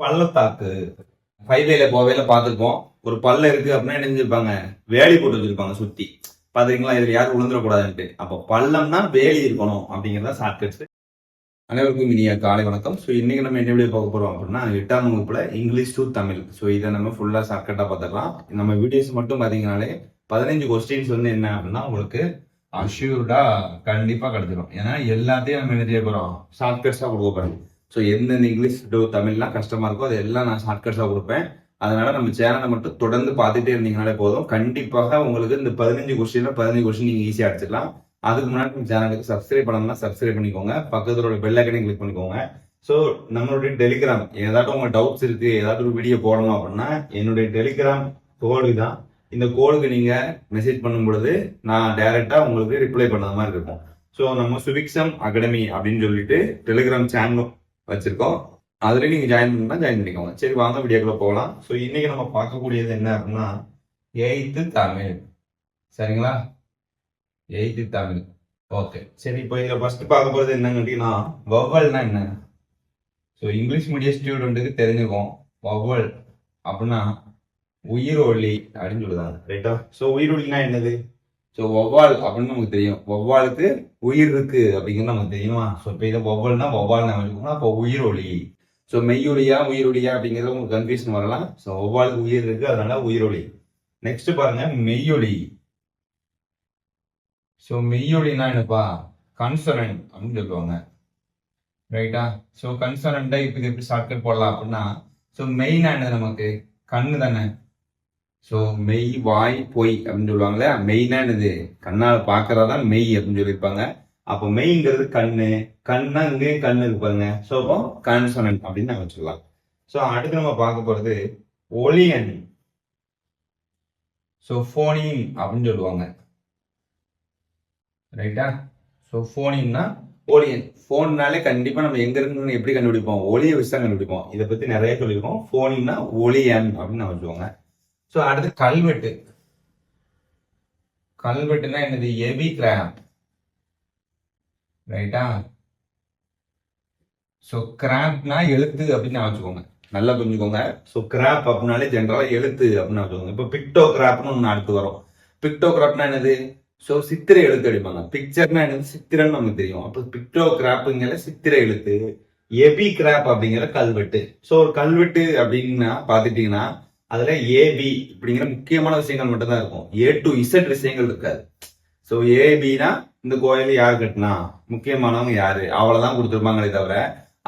பள்ளத்தாக்கு ஹைவேல போவேல பார்த்துருப்போம். ஒரு பள்ளம் இருக்கு அப்படின்னா என்ன செஞ்சிருப்பாங்க, வேலி போட்டு வச்சிருப்பாங்க சுத்தி. பாத்தீங்களா, இதுல யாரும் விழுந்துடக்கூடாதுன்ட்டு. அப்போ பள்ளம்னா வேலி இருக்கணும் அப்படிங்கறத ஷார்ட்கட்ஸ். அனைவருக்கும் இனிய காலை வணக்கம். ஸோ இன்னைக்கு நம்ம என்ன வீடியோ பார்க்க போறோம் அப்படின்னா, 8ஆம் வகுப்புல இங்கிலீஷ் டு தமிழ். ஸோ இதை நம்ம ஃபுல்லா ஷார்ட்கட்டா பார்த்துக்கலாம். நம்ம வீடியோஸ் மட்டும் பாத்தீங்கன்னாலே 15 கொஸ்டின்ஸ் வந்து என்ன அப்படின்னா உங்களுக்கு அஷ்யூர்டா கண்டிப்பா கிடைச்சிடும். ஏன்னா எல்லாத்தையும் நம்ம என்ன செய்ய போறோம், ஷார்ட்கட்ஸா கொடுக்க போறோம். ஸோ எந்தெந்த இங்கிலீஷ் டு தமிழ்லாம் கஷ்டமா இருக்கோ அது எல்லாம் நான் ஷார்ட்கட்ஸா கொடுப்பேன். அதனால நம்ம சேனலை மட்டும் தொடர்ந்து பார்த்துட்டே இருந்தீங்கனாலே போதும். கண்டிப்பாக உங்களுக்கு இந்த 15 கொஸ்டின் நீங்க ஈஸியா அடிச்சிடலாம். அதுக்கு முன்னாடி நம்ம சேனலுக்கு சப்ஸ்கிரைப் பண்ணணும்னா சப்ஸ்கிரைப் பண்ணிக்கோங்க. பக்கத்துல உள்ள பெல் ஐக்கனை கிளிக் பண்ணிக்கோங்க. ஸோ நம்மளுடைய டெலிகிராம், ஏதாட்டும் உங்க டவுட்ஸ் இருக்கு, ஏதாட்டும் ஒரு வீடியோ போடணும் அப்படின்னா என்னுடைய டெலிகிராம் கோடு தான். இந்த கோடுக்கு நீங்க மெசேஜ் பண்ணும் பொழுது நான் டைரக்டா உங்களுக்கு ரிப்ளை பண்ண மாதிரி இருக்கும். ஸோ நம்ம சுவிக்ஸம் அகாடமி அப்படின்னு சொல்லிட்டு டெலிகிராம் சேனலும் வச்சிருக்கோம். அதுல நீங்க ஜாயின் பண்ணா ஜாயின் பண்ணிக்கோங்க. சரி, வாங்க வீடியோக்குள்ள போகலாம். ஸோ இன்னைக்கு நம்ம பார்க்கக்கூடியது என்ன அப்படின்னா 8th தமிழ். சரிங்களா, 8th தமிழ். ஓகே, சரி. இப்போ இதில் ஃபர்ஸ்ட் பார்க்க போகிறது என்னன்னு கேட்டீங்கன்னா, வவ்வல்னா என்ன? ஸோ இங்கிலீஷ் மீடியம் ஸ்டூடெண்ட்டுக்கு தெரிஞ்சுக்கும். வவ்வல் அப்படின்னா உயிரொலி அப்படின்னு சொல்லுதாங்க, ரைட்டா? ஸோ உயிரொலினா என்னது? ஸோ வௌவால் அப்படின்னு நமக்கு தெரியும். வௌவாலுக்கு உயிர் இருக்கு அப்படிங்கிறது நமக்கு தெரியுமா? ஸோ இப்போ இதை வௌவால்னா வௌவால் நம்ம அப்போ உயிரொலி. ஸோ மெய்யொலியா உயிரொலியா அப்படிங்கிறது உங்களுக்கு கன்ஃபியூஷன் வரலாம். ஸோ வௌவாலுக்கு உயிர் இருக்கு, அதனால உயிரொலி. நெக்ஸ்ட் பாருங்க, மெய்யொலி. ஸோ மெய்யொலினா என்னப்பா, கன்சனன்ட் அப்படின்னு சொல்லுவாங்க, ரைட்டா? ஸோ கன்சனன்ட்டை இப்போ இது எப்படி ஷார்ட்கட் போடலாம் அப்படின்னா, ஸோ மெயினா என்னது, நமக்கு கண்ணு தானே. ஸோ மெய் வாய் பொய் அப்படின்னு சொல்லுவாங்களே, மெயினா என்னது, கண்ணால் பார்க்கறதான் மெய் அப்படின்னு சொல்லியிருப்பாங்க. அப்போ மெய்ங்கிறது கண்ணு, கண்ணா இங்கேயும் கண்ணு இருப்பாங்க. ஸோ அப்போ கான்சனன்ட் அப்படின்னு நம்ம சொல்லலாம். ஸோ அடுத்து நம்ம பார்க்க போறது ஒலியன். ஸோ ஃபோனிம் அப்படின்னு சொல்லுவாங்க, ரைட்டா? ஸோ ஃபோனிம்னா ஒலியன். ஃபோன்னாலே கண்டிப்பா நம்ம எங்க இருக்குன்னு எப்படி கண்டுபிடிப்போம், ஒலியை வச்சு தான் கண்டுபிடிப்போம். இதை பத்தி நிறைய சொல்லியிருக்கோம். ஃபோனிம்னா ஒலியன் அப்படின்னு நம்ம சொல்லுவாங்க. ஸோ அடுத்து கல்வெட்டு. கல்வெட்டுனா என்னது, எபி கிராப், ரைட்டா? ஸோ கிராப்னா எழுத்து அப்படின்னு வச்சுக்கோங்க, நல்லா புரிஞ்சுக்கோங்க. ஸோ கிராப் அப்படின்னாலே ஜென்ரலா எழுத்து அப்படின்னு வச்சுக்கோங்க. இப்போ பிக்டோ கிராப்னு ஒன்று அடுத்து வரும். பிக்டோ கிராப்னா என்னது, ஸோ சித்திரை எழுத்து அடிப்பாங்க. பிக்சர்னா என்னது, சித்திரன்னு நமக்கு தெரியும். அப்போ பிக்டோ கிராப்புங்கிற சித்திரை எழுத்து, எபி கிராப் அப்படிங்கிற கல்வெட்டு. ஸோ ஒரு கல்வெட்டு அப்படின்னா பாத்துட்டீங்கன்னா அதுல ஏபி அப்படிங்கிற முக்கியமான விஷயங்கள் மட்டும் தான் இருக்கும். ஏ டு இசட் விஷயங்கள் இருக்காது. ஸோ ஏபினா இந்த கோயில் யார் கட்டினா, முக்கியமானவங்க யாரு, அவ்வளவுதான் கொடுத்துருப்பாங்களே தவிர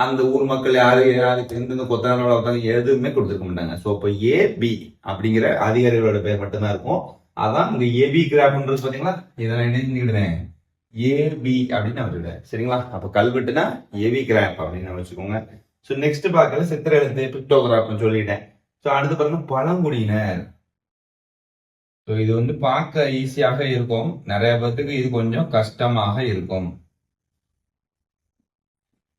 அந்த ஊர் மக்கள் யாரு, யாருக்கு எந்தெந்த கொத்தனாரோட ஒருத்தவங்க எதுவுமே கொடுத்துருக்க மாட்டாங்க. ஸோ இப்போ ஏபி அப்படிங்கிற அதிகாரிகளோட பேர் மட்டும்தான் இருக்கும். அதான் இந்த ஏபி கிராப்ன்றது பாத்தீங்களா, இதை நான் என்ன செஞ்சுக்கிடுவேன், ஏபி அப்படின்னு நான் வச்சுக்கிட்டேன். சரிங்களா? அப்போ கல்வெட்டுனா ஏபி கிராப் அப்படின்னு வச்சுக்கோங்க. ஸோ நெக்ஸ்ட் பார்க்கறது சித்திரை எழுத்து, பிக்டோகிராப்னு சொல்லிட்டேன். ஸோ அடுத்து பாருங்க பழங்குடியினர். ஸோ இது வந்து பார்க்க ஈஸியாக இருக்கும், நிறைய பேருக்கு இது கொஞ்சம் கஷ்டமாக இருக்கும்.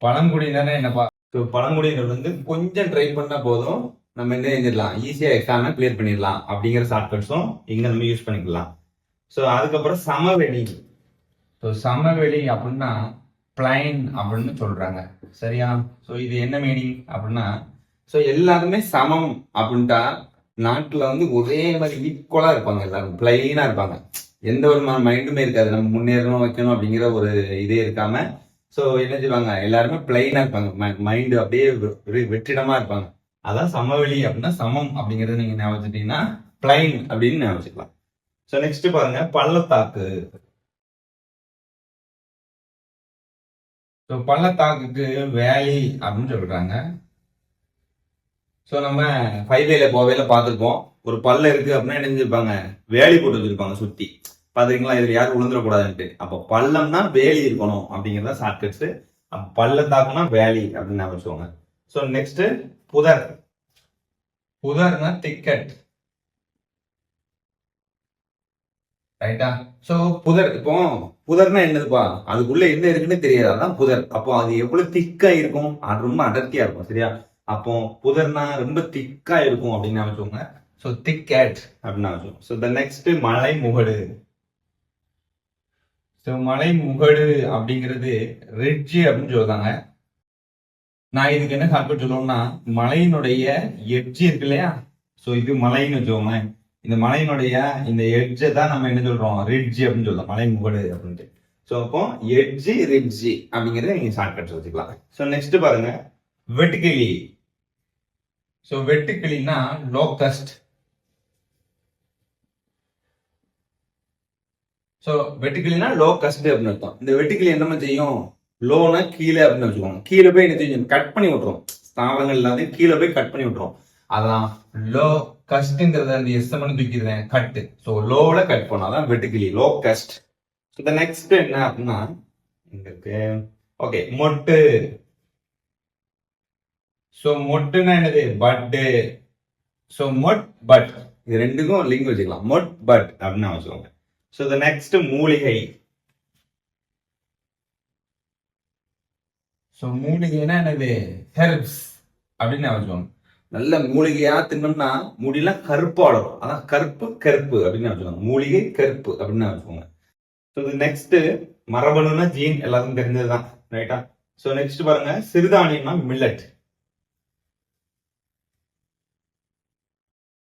பழங்குடியினர் என்னப்பா? ஸோ பழங்குடியினர் வந்து கொஞ்சம் ட்ரை பண்ணா போதும், நம்ம என்ன செஞ்சிடலாம், ஈஸியா எக்ஸாமை கிளியர் பண்ணிடலாம் அப்படிங்கிற ஷார்ட்கட்ஸும் இங்க நம்ம யூஸ் பண்ணிக்கலாம். ஸோ அதுக்கப்புறம் சமவெளி. ஸோ சமவெளி அப்படின்னா பிளைன் அப்படின்னு சொல்றாங்க, சரியா? ஸோ இது என்ன மீனிங் அப்படின்னா, ஸோ எல்லாருமே சமம் அப்படின்ட்டா நாட்டுல வந்து ஒரே மாதிரி ஈக்குவலா இருப்பாங்க, எல்லாரும் பிளைனா இருப்பாங்க, எந்த ஒரு மைண்டுமே இருக்காது, நம்ம முன்னேறணும் வைக்கணும் அப்படிங்கிற ஒரு இதே இருக்காம. ஸோ என்ன செய்வாங்க, எல்லாருமே பிளைனா இருப்பாங்க, மைண்டு அப்படியே வெற்றிடமா இருப்பாங்க. அதான் சமவெளி அப்படின்னா சமம் அப்படிங்கறது நீங்க ஞாபகம் வச்சுட்டீங்கன்னா பிளைன் அப்படின்னு ஞாபகம் வச்சுக்கலாம். ஸோ நெக்ஸ்ட் பாருங்க பள்ளத்தாக்கு. ஸோ பள்ளத்தாக்குக்கு வேலி அப்படின்னு சொல்றாங்க. ஸோ நம்ம ஹைவேல போவேல பார்த்துருப்போம். ஒரு பள்ளம் இருக்கு அப்படின்னா என்ன செஞ்சிருப்பாங்க, வேலி போட்டு வச்சிருப்பாங்க சுத்தி. பாத்தீங்களா, இதுல யாரும் விழுந்துடக்கூடாதுன்ட்டு. அப்போ பள்ளம்னா வேலி இருக்கணும் அப்படிங்கிறத ஷார்ட்கட்ஸ். பள்ளத்தாக்குனா வேலி அப்படின்னு நான் வச்சுக்கோங்க. ஸோ நெக்ஸ்ட் புதர். புதர்னா திக்கெட், ரைட்டா? ஸோ புதர், இப்போ புதர்னா என்னதுப்பா, அதுக்குள்ள என்ன இருக்குன்னு தெரியாது, அதான் புதர். அப்போ அது எவ்வளவு திக்கா இருக்கும், அது ரொம்ப அடர்த்தியா இருக்கும், சரியா? அப்போ புதர்னா ரொம்ப திக்கா இருக்கும் அப்படின்னு வச்சுக்கோங்க. ஸோ திக்கெட் அப்படின்னு வச்சுக்கோங்க. ஸோ த நெக்ஸ்ட் மலை முகடு. ஸோ மலை முகடு அப்படிங்கிறது ரிட்ஜ் அப்படின்னு சொல்றாங்க. நான் இதுக்கு என்ன ஷார்ட்கட் சொல்லுவோம்னா, மலையினுடைய எட்ஜ் இருக்கு இல்லையா, சோ இது மலைன்னு வச்சுக்கோங்க. இந்த மலையினுடைய இந்த எட்ஜை தான் நம்ம என்ன சொல்றோம், ரிட்ஜ் அப்படின்னு சொல்லலாம், மலை முகடு அப்படின்ட்டு. சோ அப்போ எட்ஜ் ரிட்ஜ் அப்படிங்கறத நீங்க ஷார்ட்கட் வச்சுக்கலாம். சோ நெக்ஸ்ட் பாருங்க, வெட்டுக்கிளி. சோ வெட்டுக்கிளினா லோகஸ்ட். சோ வெட்டுக்கிளினா லோகஸ்ட் அப்படின்னு அர்த்தம். இந்த வெட்டுக்கிளி என்ன செய்யும், லோனா கீழே அப்படின்னு வச்சுக்கோங்க. கீழே போய் என்ன செய்யும், கட் பண்ணி விட்டுரும். தாவரங்கள் எல்லாத்தையும் கீழே போய் கட் பண்ணி விட்டுரும். அதான் லோ கஸ்ட்ங்கிறத அந்த எஸ் மட்டும் தூக்கிடுறேன், கட். ஸோ லோல கட் பண்ணாதான் வெட்டுக்கிளி, லோ கஸ்ட். ஸோ த நெக்ஸ்ட் என்ன அப்படின்னா, இங்க இருக்கு ஓகே, மொட்டு. ஸோ மொட்டுன்னா என்னது, பட்டு. ஸோ மொட் பட், இது ரெண்டுக்கும் லிங்க் வச்சுக்கலாம், மொட் பட் அப்படின்னு வச்சுக்கோங்க. ஸோ த நெக்ஸ்ட் மூலிகை. ஸோ மூலிகைனா என்னது, ஹெர்ப்ஸ் அப்படின்னு வச்சுக்கோங்க. நல்ல மூலிகையா தின்னோம்னா முடியெல்லாம் கருப்பு வளரும், அதான் கருப்பு கருப்பு அப்படின்னு வச்சுக்கோங்க, மூலிகை கருப்பு அப்படின்னு வச்சுக்கோங்க. ஸோ நெக்ஸ்ட் மரபணுனா ஜீன், எல்லாருக்கும் தெரிஞ்சதுதான், ரைட்டா. ஸோ நெக்ஸ்ட் பாருங்க, சிறுதானியம்னா மில்லட்.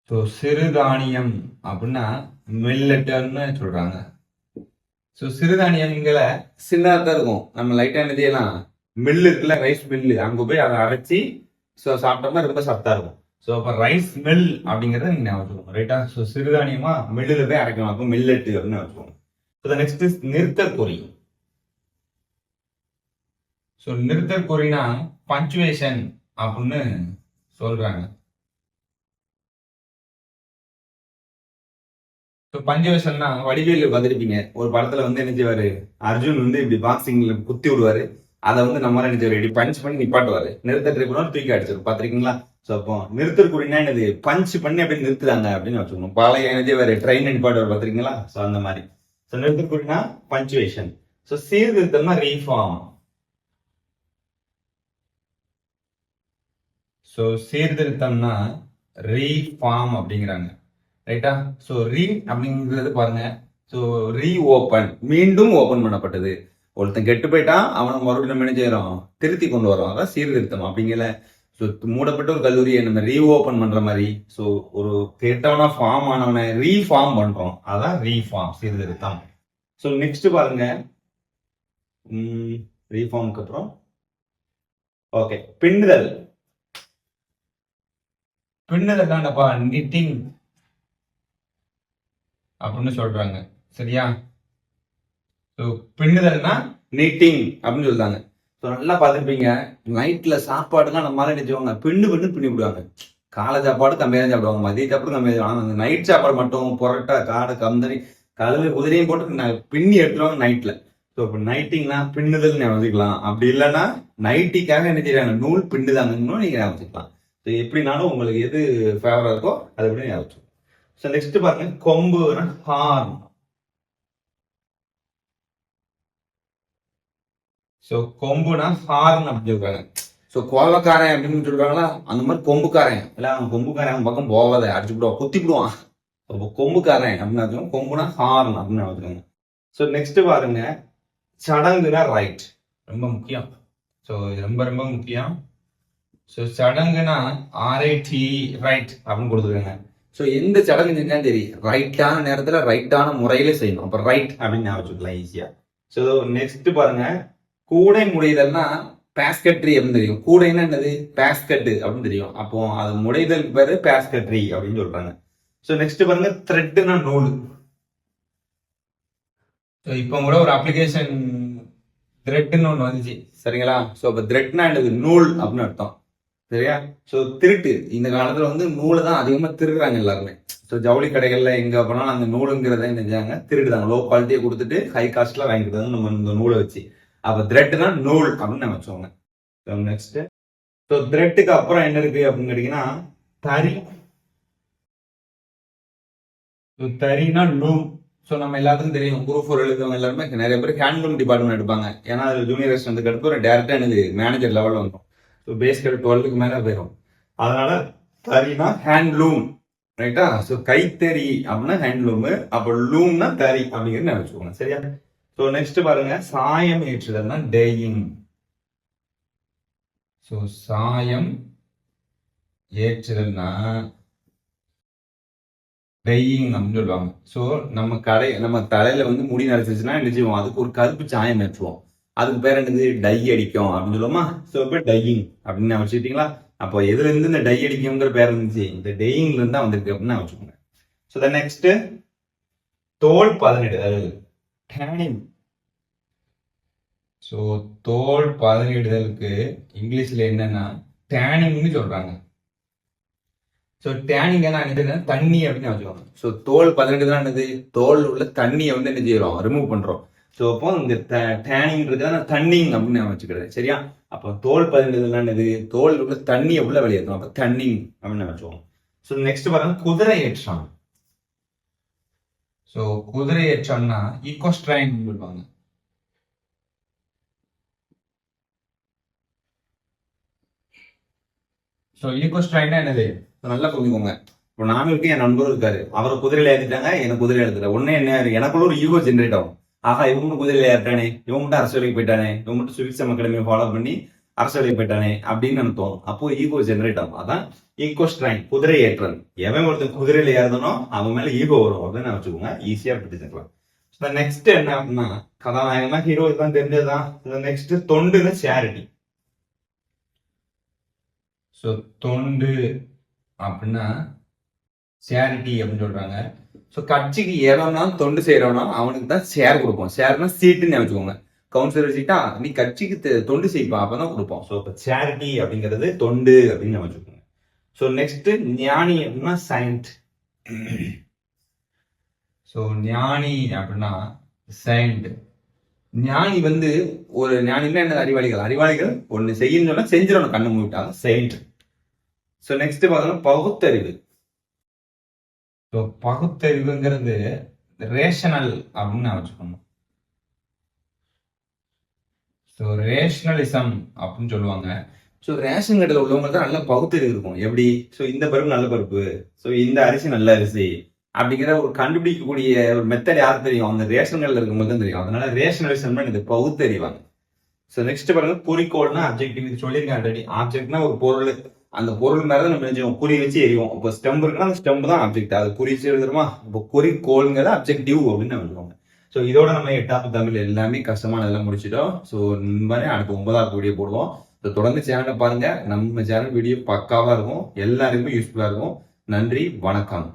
ஸோ சிறுதானியம் அப்படின்னா மில்லட்னு சொல்றாங்க. ஸோ சிறுதானியங்களை சின்னதாக இருக்கும், நம்ம லைட்டா என்ன செய்யலாம், மில்லு இருக்குல்ல, ரைஸ் மில்லு, அங்க போய் அதை அரைச்சி ஸோ சாப்பிட்டோம்னா ரொம்ப சத்தா இருக்கும். ஸோ அப்போ ரைஸ் மில் அப்படிங்கிறத நீங்க வச்சுக்கோங்க, ரைட்டா. ஸோ சிறுதானியமா மில்லுல போய் அரைக்கணும், அப்போ மில்லட் அப்படின்னு வச்சுக்கோங்க. ஸோ நெக்ஸ்ட் நிறுத்தற்குறி. ஸோ நிறுத்தற்குறினா பஞ்சுவேஷன் அப்படின்னு சொல்றாங்க. ஸோ பஞ்சுவேஷன்னா வடிவேலு பார்த்துருப்பீங்க, ஒரு படத்துல வந்து என்ன செய்வாரு, அர்ஜுன் வந்து இப்படி பாக்ஸிங்ல குத்தி விடுவாரு, அதை வந்து நம்ம என்ன செய்வாரு, இப்படி பஞ்ச் பண்ணி நிப்பாட்டுவாரு, நிறுத்த ட்ரை பண்ணுவாரு, தூக்கி அடிச்சிரு, பாத்திருக்கீங்களா. ஸோ அப்போ நிறுத்தற்குறினா என்னது, பஞ்ச் பண்ணி அப்படி நிறுத்துறாங்க அப்படின்னு வச்சுக்கணும். பழைய என்ன செய்வாரு, ட்ரெயின் நிப்பாட்டுவார், பாத்திருக்கீங்களா. ஸோ அந்த மாதிரி. ஸோ நிறுத்தற்குறினா பஞ்சுவேஷன். ஸோ சீர்திருத்தம்னா ரீஃபார்ம். ஸோ சீர்திருத்தம்னா ரீஃபார்ம் அப்படிங்கிறாங்க, ரைட்டா. ஸோ ரீ அப்படிங்கிறது பாருங்க, ஸோ ரீ ஓப்பன், மீண்டும் ஓபன் பண்ணப்பட்டது. ஒருத்தன் கெட்டு போயிட்டா அவனை மறுபடியும் நம்ம என்ன செய்யறோம், திருத்தி கொண்டு வரோம், அதான் சீர்திருத்தம் அப்படிங்கல. ஸோ மூடப்பட்ட ஒரு கல்லூரியை நம்ம ரீ ஓபன் பண்ற மாதிரி, ஸோ ஒரு கெட்டவனா ஃபார்ம் ஆனவனை ரீஃபார்ம் பண்றோம், அதான் ரீஃபார்ம், சீர்திருத்தம். ஸோ நெக்ஸ்ட் பாருங்க, ரீஃபார்முக்கு அப்புறம் ஓகே, பின்னுதல். பின்னுதல் தானப்பா நிட்டிங் அப்படின்னு சொல்றாங்க, சரியா. ஸோ பின்னுதல்னா நீட்டிங் அப்படின்னு சொல்றாங்க. ஸோ நல்லா பார்த்துருப்பீங்க, நைட்ல சாப்பாடுலாம் நம்ம மாதிரி நினைச்சுவாங்க, பின்னு பின்னி விடுவாங்க. காலை சாப்பாடு கம்மியாக சாப்பிடுவாங்க, மதிய சாப்பாடு கம்மியாக சாப்பிடுவாங்க, அந்த நைட் சாப்பாடு மட்டும் புரோட்டா, காடை, கந்தரி, கழுவு, குதிரையும் போட்டு பின்னி எடுத்துருவாங்க நைட்ல. ஸோ இப்போ நைட்டிங்னா பின்னுதல் ஞாபகம். அப்படி இல்லைன்னா நைட்டிக்காக என்ன செய்யறாங்க, நூல் பின்னுதாங்கன்னு நீங்க ஞாபகம். ஸோ எப்படினாலும் உங்களுக்கு எது ஃபேவரா இருக்கோ அது எப்படி ஞாபகம். ஸோ நெக்ஸ்ட் பாருங்க, கொம்புனா ஹார்ன். ஸோ கொம்புனா ஹார்ன் அப்படின்னு சொல்றாங்க. ஸோ கோவக்காரன் அப்படின்னு சொல்றாங்களா, அந்த மாதிரி கொம்புக்காரன் இல்ல, அவன் கொம்புக்காரன் அவன் பக்கம் போவாத, அடிச்சு விடுவான், குத்தி விடுவான். கொம்புக்காரன் அப்படின்னு கொம்புனா ஹார்ன் அப்படின்னு வச்சுக்கோங்க. ஸோ நெக்ஸ்ட் பாருங்க, சடங்குனா ரைட், ரொம்ப முக்கியம். ஸோ ரொம்ப ரொம்ப முக்கியம். ஸோ சடங்குனா RIT, ரைட் அப்படின்னு கொடுத்துருக்காங்க. ஸோ எந்த சடங்கு செஞ்சாலும் சரி, ரைட்டான நேரத்துல ரைட்டான முறையில செய்யணும், அப்ப ரைட் அப்படின்னு ஞாபகம் வச்சுக்கலாம் ஈஸியா. ஸோ நெக்ஸ்ட் பாருங்க, கூடை முடைதல்னா பேஸ்கட்ரி அப்படின்னு தெரியும். கூடைன்னா என்னது, பேஸ்கட் அப்படின்னு தெரியும். அப்போ அது முடைதல் பேரு பேஸ்கட்ரி அப்படின்னு சொல்றாங்க. ஸோ நெக்ஸ்ட் பாருங்க, த்ரெட்னா நூல். ஸோ இப்போ கூட ஒரு அப்ளிகேஷன் த்ரெட்னு ஒன்று வந்துச்சு, சரிங்களா. ஸோ இப்போ த்ரெட்னா என்னது, நூல் அப்படின்னு அர்த்தம், சரியா. ஸோ திருட்டு, இந்த காலத்துல வந்து நூலை தான் அதிகமா திருடுறாங்க எல்லாருமே. ஸோ ஜவுளி கடைகள்ல எங்க போனாலும் அந்த நூலுங்கிறத என்ன செஞ்சாங்க, திருடுதாங்க, லோ குவாலிட்டியை கொடுத்துட்டு ஹை காஸ்ட்ல வாங்கிக்கிறது நம்ம இந்த நூலை வச்சு. அப்ப த்ரெட்னா நூல் அப்படின்னு நம்ம வச்சோங்க. நெக்ஸ்ட், ஸோ த்ரெட்டுக்கு அப்புறம் என்ன இருக்கு அப்படின்னு கேட்டீங்கன்னா, தறி. தறினா லூம். ஸோ நம்ம எல்லாத்துக்கும் தெரியும், குரூப் 4 எழுதுறவங்க எல்லாருமே நிறைய பேர் ஹேண்ட்லூம் டிபார்ட்மெண்ட் எடுப்பாங்க. ஏன்னா அது ஜூனியர் ரெஸ்டாரண்ட்டுக்கு அடுத்து ஒரு டேரக்டா என்னது மேனேஜர் லெவலில் வந்துடும். ஸோ பேஸ்கட் 12க்கு மேலே போயிடும். அதனால தறினா ஹேண்ட்லூம், ரைட்டா. ஸோ கைத்தறி அப்படின்னா ஹேண்ட்லூம், அப்போ லூம்னா தறி அப்படிங்கிறது நான் வச்சுக்கோங்க, சரியா. ஸோ நெக்ஸ்ட் பாருங்க, சாயம் ஏற்றுதல்னா டேயிங். ஸோ சாயம் ஏற்றுதல்னா டையிங் அப்படின்னு சொல்லுவாங்க. ஸோ நம்ம தலையில வந்து முடி நரைச்சிச்சுன்னா என்ன செய்வோம், அதுக்கு ஒரு கருப்பு சாயம் ஏற்றுவோம். அதுக்கு பேர் என்னது, டை அடிக்கும் அப்படின்னு சொல்லுவோமா. ஸோ இப்போ டையிங் அப்படின்னு வச்சுக்கிட்டீங்களா. அப்போ எதுல இருந்து இந்த டை அடிக்குங்கிற பேர் இருந்துச்சு, இந்த டையிங்ல இருந்து தான் வந்திருக்கு அப்படின்னு வச்சுக்கோங்க. ஸோ த நெக்ஸ்ட் தோல் பதனிடுதல், டேனிங். ஸோ தோல் பதனிடுதலுக்கு இங்கிலீஷ்ல என்னன்னா டேனிங்னு சொல்றாங்க. ஸோ டேனிங் என்னது, தண்ணி அப்படின்னு வச்சுக்கோங்க. ஸோ தோல் பதனிடுதல் என்னது, தோல் உள்ள தண்ணியை வந்து என்ன செய்யறோம், ரிமூவ் பண்றோம். ஸோ அப்போ இந்த டேனிங் இருக்கிறத தண்ணிங் அப்படின்னு நான் வச்சுக்கிறேன். சரியா. அப்போ தோல் பதனிடுதல் என்னது, தோல் உள்ள தண்ணியை உள்ள வெளியேற்றோம். அப்போ தண்ணிங் அப்படின்னு வச்சுக்கோங்க. ஸோ நெக்ஸ்ட் பாருங்க குதிரை ஏற்றம். ஸோ குதிரை ஏற்றம்னா ஈகோஸ்ட்ரைன் சொல்லுவாங்க. ஸோ ஈகோஸ்ட்ரைன்னா என்னது, நல்லா புரிஞ்சுக்கோங்க. இப்போ நானும் இருக்கு, என் நண்பரும் இருக்காரு, அவரை குதிரையில ஏற்றிட்டாங்க, என்ன குதிரையில எடுத்துட்டேன். உடனே என்ன, எனக்குள்ள ஒரு ஈகோ ஜென்ரேட் ஆகும். ஆஹா, இவங்க குதிரையில ஏற்றானே, இவங்க மட்டும் அரசு வேலைக்கு போயிட்டானே, இவங்க மட்டும் சுவிக்ஸம் அகாடமியை ஃபாலோ பண்ணி அரசு வேலைக்கு போயிட்டானே அப்படின்னு எனக்கு தோணும். அப்போ ஈகோ ஜென்ரேட் ஆகும். அதான் ஈகோஸ்ட்ரைன், குதிரை ஏற்றல். எவன் ஒருத்தன் குதிரையில ஏறதனோ அவன் மேல ஈகோ வரும் அப்படின்னு வச்சுக்கோங்க. ஈஸியா பிடிச்சிக்கலாம். நெக்ஸ்ட் என்ன அப்படின்னா, கதாநாயகனா ஹீரோ தான் தெரிஞ்சதுதான். நெக்ஸ்ட் தொண்டுன்னு சேரிட்டி. ஸோ தொண்டு அப்படின்னா சேரிட்டி அப்படின்னு சொல்றாங்க. ஸோ கட்சிக்கு எவனா தொண்டு செய்யறவனா அவனுக்கு தான் ஷேர் கொடுப்போம். ஷேர்னா சீட்டுன்னு வச்சுக்கோங்க. கவுன்சிலர் சீட்டா, நீ கட்சிக்கு தொண்டு செய்ப்பா, அப்பதான் கொடுப்போம். ஸோ இப்போ சேரிட்டி அப்படிங்கிறது தொண்டு அப்படின்னு வச்சுக்கோங்க. ஸோ நெக்ஸ்ட் ஞானி அப்படின்னா சயின்ட். ஸோ ஞானி அப்படின்னா சயின்ட். ஞானி வந்து ஒரு ஞானின்னா என்ன, அறிவாளிகள் ஒன்னு செய்யணும்னு சொன்னா செஞ்சிடணும், கண்ணு மூட்டாங்க சயின்ட். ஸோ நெக்ஸ்ட் பார்த்தோம்னா பகுத்தறிவு. ஸோ பகுத்தறிவுங்கிறது ரேஷனல் அப்படின்னு நான் வச்சுக்கணும். ஸோ ரேஷனலிசம் அப்படின்னு சொல்லுவாங்க. ஸோ ரேஷன் கடையில் உள்ளவங்க தான் நல்ல பகுத்தறிவு இருக்கும். எப்படி, ஸோ இந்த பருப்பு நல்ல பருப்பு, ஸோ இந்த அரிசி நல்ல அரிசி அப்படிங்கிற ஒரு கண்டுபிடிக்கக்கூடிய ஒரு மெத்தட் யாருக்கு தெரியும், அந்த ரேஷன் கடையில் இருக்கும்போது தான் தெரியும். அதனால ரேஷனலிசம் இது பகுத்தறிவாங்க. ஸோ நெக்ஸ்ட் பாருங்க குறிக்கோள்னா அப்ஜெக்டிவ். இது சொல்லியிருக்கேன் ஆல்ரெடி. ஆப்ஜெக்ட்னா ஒரு பொருள், அந்த பொருள் மேல நம்ம நினைச்சோம் குறி வச்சு எறிவோம். இப்போ ஸ்டெம்ப் இருக்குன்னா அந்த ஸ்டெம்ப் தான் ஆப்ஜெக்ட், அது குறி வச்சு எழுதுறோமா. இப்போ குறிக்கோள்ங்கிறது அப்ஜெக்டிவ் அப்படின்னு எழுதுவாங்க. ஸோ இதோட நம்ம 8வது தமிழ் எல்லாமே கஷ்டமானதெல்லாம் முடிச்சிட்டோம். ஸோ இந்த மாதிரி அடுத்து 9வது வீடியோ போடுவோம். ஸோ தொடர்ந்து சேனலை பாருங்க. நம்ம சேனல் வீடியோ பக்காவா இருக்கும், எல்லாருக்குமே யூஸ்ஃபுல்லா இருக்கும். நன்றி, வணக்கம்.